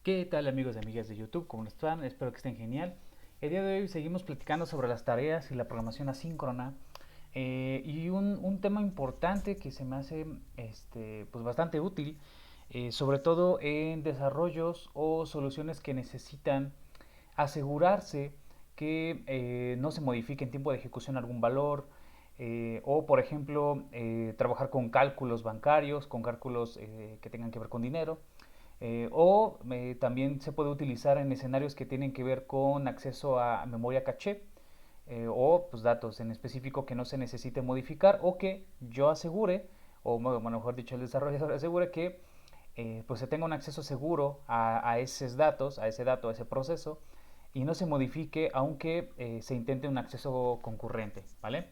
¿Qué tal amigos y amigas de YouTube? ¿Cómo están? Espero que estén genial. El día de hoy seguimos platicando sobre las tareas y la programación asíncrona y un tema importante que se me hace pues bastante útil, sobre todo en desarrollos o soluciones que necesitan asegurarse que no se modifique en tiempo de ejecución algún valor, o por ejemplo trabajar con cálculos bancarios, con cálculos que tengan que ver con dinero. También se puede utilizar en escenarios que tienen que ver con acceso a memoria caché, o pues, datos en específico que no se necesite modificar o que yo asegure, o bueno, mejor dicho, el desarrollador asegure que pues se tenga un acceso seguro a esos datos, a ese dato, a ese proceso, y no se modifique aunque se intente un acceso concurrente, ¿vale?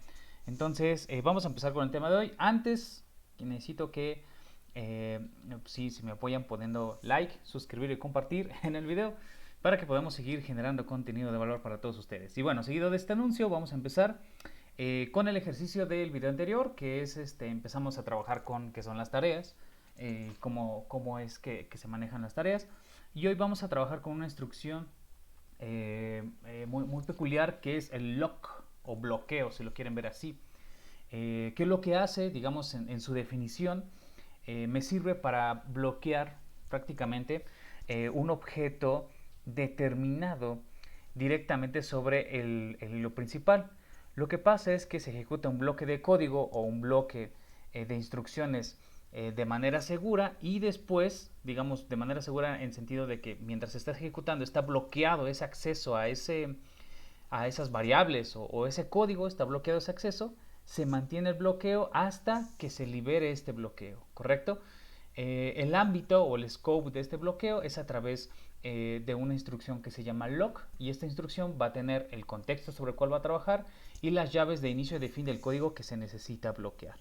Entonces, vamos a empezar con el tema de hoy. Antes, necesito que eh, sí, si me apoyan poniendo like, suscribir y compartir en el video para que podamos seguir generando contenido de valor para todos ustedes. Y bueno, seguido de este anuncio, vamos a empezar con el ejercicio del video anterior, que es empezamos a trabajar con qué son las tareas, cómo es que se manejan las tareas. Y hoy vamos a trabajar con una instrucción muy peculiar que es el lock o bloqueo, si lo quieren ver así. ¿Qué es lo que hace? Digamos, en su definición, me sirve para bloquear prácticamente un objeto determinado directamente sobre el hilo principal. Lo que pasa es que se ejecuta un bloque de código o un bloque de instrucciones de manera segura y después, digamos, de manera segura en sentido de que mientras se está ejecutando está bloqueado ese acceso a esas variables o ese código, está bloqueado ese acceso, se mantiene el bloqueo hasta que se libere este bloqueo, ¿correcto? El ámbito o el scope de este bloqueo es a través de una instrucción que se llama lock, y esta instrucción va a tener el contexto sobre el cual va a trabajar y las llaves de inicio y de fin del código que se necesita bloquear.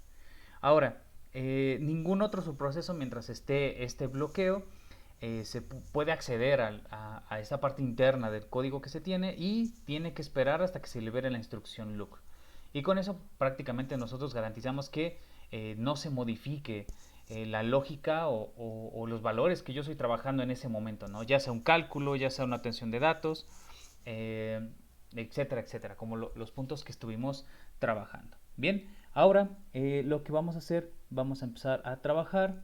Ahora, ningún otro subproceso mientras esté este bloqueo se puede acceder a esta parte interna del código que se tiene y tiene que esperar hasta que se libere la instrucción look. Y con eso prácticamente nosotros garantizamos que no se modifique la lógica o los valores que yo estoy trabajando en ese momento, ¿no? Ya sea un cálculo, ya sea una atención de datos, eh, etcétera, etcétera, como los puntos que estuvimos trabajando. Bien, ahora lo que vamos a hacer, vamos a empezar a trabajar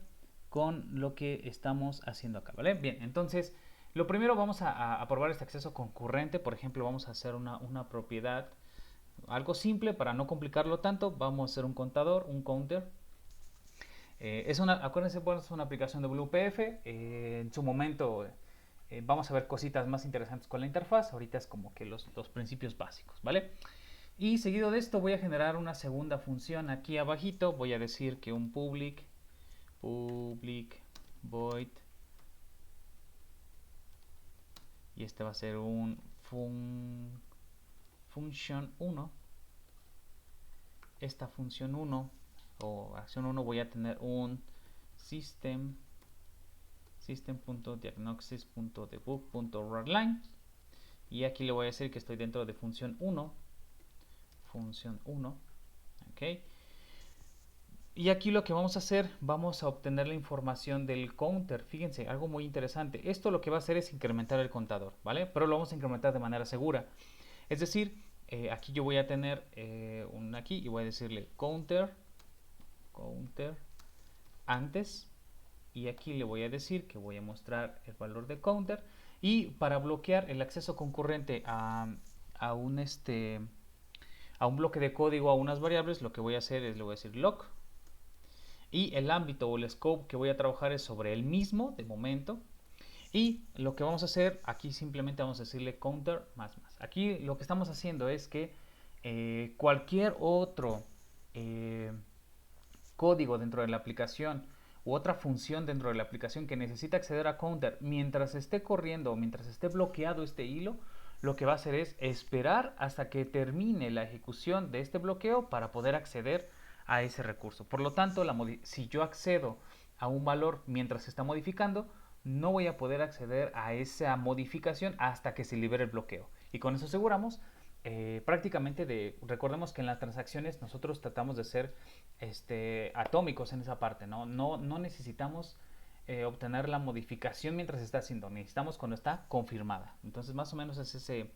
con lo que estamos haciendo acá, ¿vale? Bien, entonces, lo primero vamos a probar este acceso concurrente. Por ejemplo, vamos a hacer una propiedad, algo simple para no complicarlo tanto. Vamos a hacer un contador, un counter. Acuérdense, bueno, es una aplicación de WPF. En su momento vamos a ver cositas más interesantes con la interfaz. Ahorita es como que los principios básicos, ¿vale? Y seguido de esto voy a generar una segunda función aquí abajito. Voy a decir que un public void, y este va a ser un function 1. Esta función 1 o acción 1 voy a tener un system.diagnosis.debug.readline, y aquí le voy a decir que estoy dentro de función 1, ¿ok? Y aquí lo que vamos a hacer, vamos a obtener la información del counter. Fíjense, algo muy interesante. Esto lo que va a hacer es incrementar el contador, ¿vale? Pero lo vamos a incrementar de manera segura. Es decir, aquí yo voy a tener un aquí y voy a decirle counter antes, y aquí le voy a decir que voy a mostrar el valor de counter, y para bloquear el acceso concurrente a un bloque de código, a unas variables, lo que voy a hacer es le voy a decir lock, y el ámbito o el scope que voy a trabajar es sobre el mismo de momento. Y lo que vamos a hacer aquí, simplemente vamos a decirle counter más más. Aquí lo que estamos haciendo es que cualquier otro eh, código dentro de la aplicación u otra función dentro de la aplicación que necesita acceder a counter mientras esté corriendo o mientras esté bloqueado este hilo, lo que va a hacer es esperar hasta que termine la ejecución de este bloqueo para poder acceder a ese recurso. Por lo tanto, si yo accedo a un valor mientras se está modificando, no voy a poder acceder a esa modificación hasta que se libere el bloqueo. Y con eso aseguramos recordemos que en las transacciones nosotros tratamos de ser atómicos en esa parte, ¿no? No necesitamos obtener la modificación mientras está haciendo. Necesitamos cuando está confirmada. Entonces más o menos es ese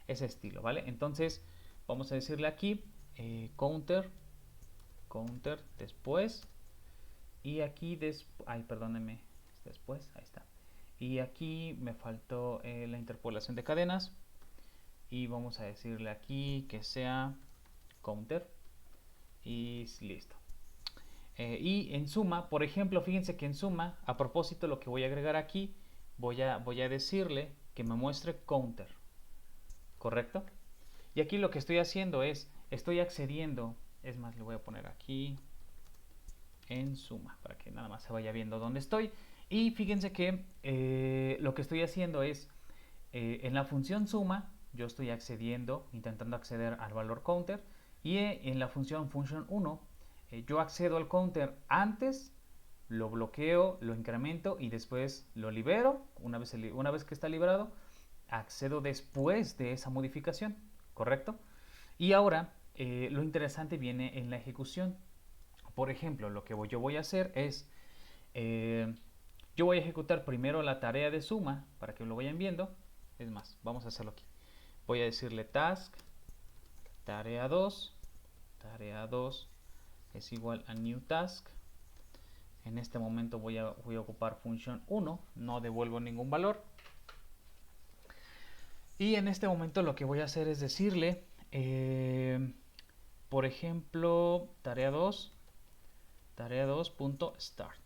estilo, ¿vale? Entonces vamos a decirle aquí counter después, y aquí ay, perdónenme, después, ahí está. Y aquí me faltó la interpolación de cadenas, y vamos a decirle aquí que sea counter y listo. Y en suma, por ejemplo, fíjense que en suma, a propósito, lo que voy a agregar aquí, voy a decirle que me muestre counter, ¿correcto? Y aquí lo que estoy haciendo es, estoy accediendo, es más, le voy a poner aquí en suma, para que nada más se vaya viendo dónde estoy. Y fíjense que lo que estoy haciendo es, en la función suma, yo estoy accediendo, intentando acceder al valor counter, y en la función function1, yo accedo al counter antes, lo bloqueo, lo incremento y después lo libero. Una vez que está liberado, accedo después de esa modificación, ¿correcto? Y ahora lo interesante viene en la ejecución. Por ejemplo, lo que yo voy a hacer es, yo voy a ejecutar primero la tarea de suma para que lo vayan viendo. Es más, vamos a hacerlo aquí. Voy a decirle task tarea 2 es igual a new task. En este momento voy a ocupar función 1, no devuelvo ningún valor. Y en este momento lo que voy a hacer es decirle, por ejemplo, tarea 2.start.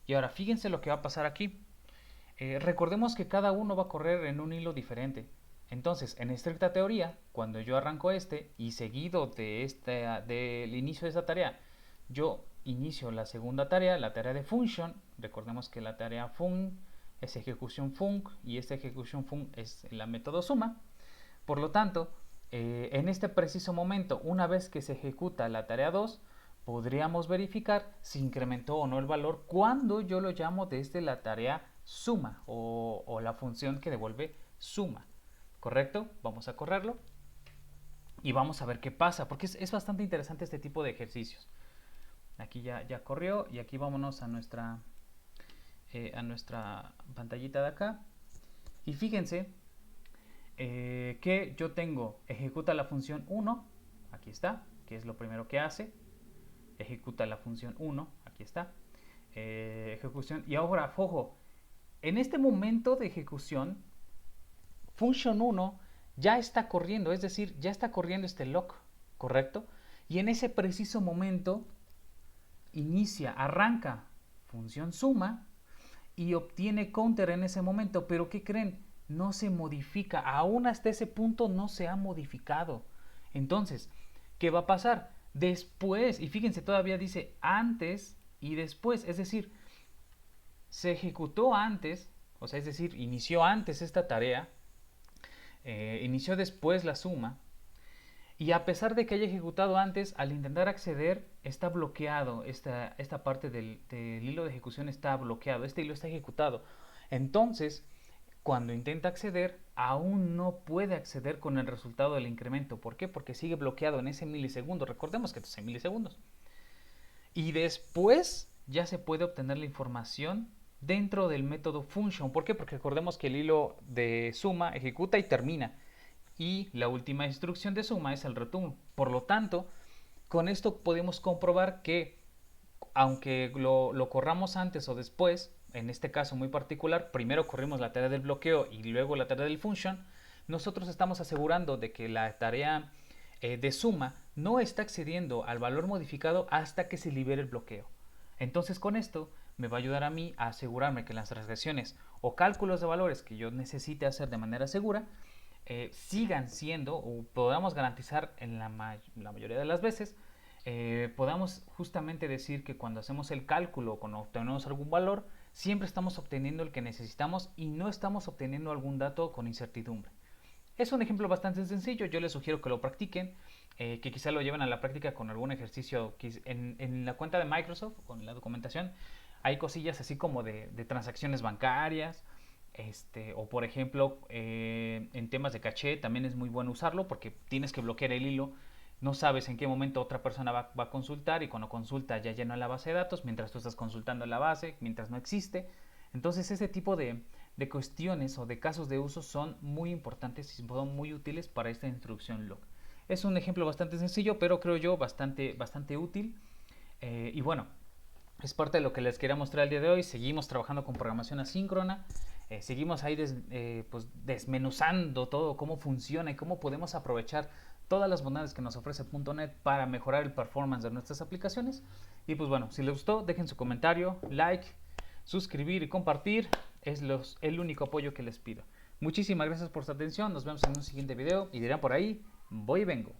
Y ahora fíjense lo que va a pasar aquí. Recordemos que cada uno va a correr en un hilo diferente. Entonces, en estricta teoría, cuando yo arranco y seguido del inicio de esta tarea, yo inicio la segunda tarea, la tarea de function. Recordemos que la tarea fun es ejecución func, y esta ejecución func es la método suma. Por lo tanto, en este preciso momento, una vez que se ejecuta la tarea 2, podríamos verificar si incrementó o no el valor cuando yo lo llamo desde la tarea suma o la función que devuelve suma. ¿Correcto? Vamos a correrlo y vamos a ver qué pasa, porque es bastante interesante este tipo de ejercicios. Aquí ya corrió, y aquí vámonos a nuestra pantallita de acá. Y fíjense que yo tengo, ejecuta la función 1, aquí está, que es lo primero que hace. Ejecuta la función 1, aquí está. Ejecución, y ahora, ojo, en este momento de ejecución, function 1 ya está corriendo, es decir, ya está corriendo este lock, ¿correcto? Y en ese preciso momento arranca función suma y obtiene counter en ese momento, pero ¿qué creen? No se modifica, aún hasta ese punto no se ha modificado. Entonces, ¿qué va a pasar? Después, y fíjense, todavía dice antes y después, es decir, se ejecutó antes, o sea, es decir, inició antes esta tarea, inició después la suma, y a pesar de que haya ejecutado antes, al intentar acceder está bloqueado, esta parte del hilo de ejecución está bloqueado, este hilo está ejecutado. Entonces, cuando intenta acceder, aún no puede acceder con el resultado del incremento. ¿Por qué? Porque sigue bloqueado en ese milisegundo. Recordemos que esto es en milisegundos. Y después ya se puede obtener la información dentro del método function. ¿Por qué? Porque recordemos que el hilo de suma ejecuta y termina, y la última instrucción de suma es el return. Por lo tanto, con esto podemos comprobar que aunque lo corramos antes o después, en este caso muy particular, primero corrimos la tarea del bloqueo y luego la tarea del function, nosotros estamos asegurando de que la tarea de suma no está accediendo al valor modificado hasta que se libere el bloqueo. Entonces, con esto me va a ayudar a mí a asegurarme que las transacciones o cálculos de valores que yo necesite hacer de manera segura sigan siendo, o podamos garantizar en la mayoría de las veces, podamos justamente decir que cuando hacemos el cálculo o cuando obtenemos algún valor, siempre estamos obteniendo el que necesitamos y no estamos obteniendo algún dato con incertidumbre. Es un ejemplo bastante sencillo, yo les sugiero que lo practiquen, que quizá lo lleven a la práctica con algún ejercicio. En la cuenta de Microsoft, con la documentación, hay cosillas así como de transacciones bancarias, o por ejemplo, en temas de caché también es muy bueno usarlo porque tienes que bloquear el hilo no sabes en qué momento otra persona va a consultar y cuando consulta ya llenó la base de datos mientras tú estás consultando la base, mientras no existe. Entonces ese tipo de cuestiones o de casos de uso son muy importantes y son muy útiles para esta instrucción log. Es un ejemplo bastante sencillo, pero creo yo bastante útil. Y bueno, es parte de lo que les quería mostrar el día de hoy. Seguimos trabajando con programación asíncrona. Seguimos ahí pues desmenuzando todo, cómo funciona y cómo podemos aprovechar todas las bondades que nos ofrece .NET para mejorar el performance de nuestras aplicaciones. Y pues bueno, si les gustó, dejen su comentario, like, suscribir y compartir. Es el único apoyo que les pido. Muchísimas gracias por su atención. Nos vemos en un siguiente video y dirán por ahí, voy y vengo.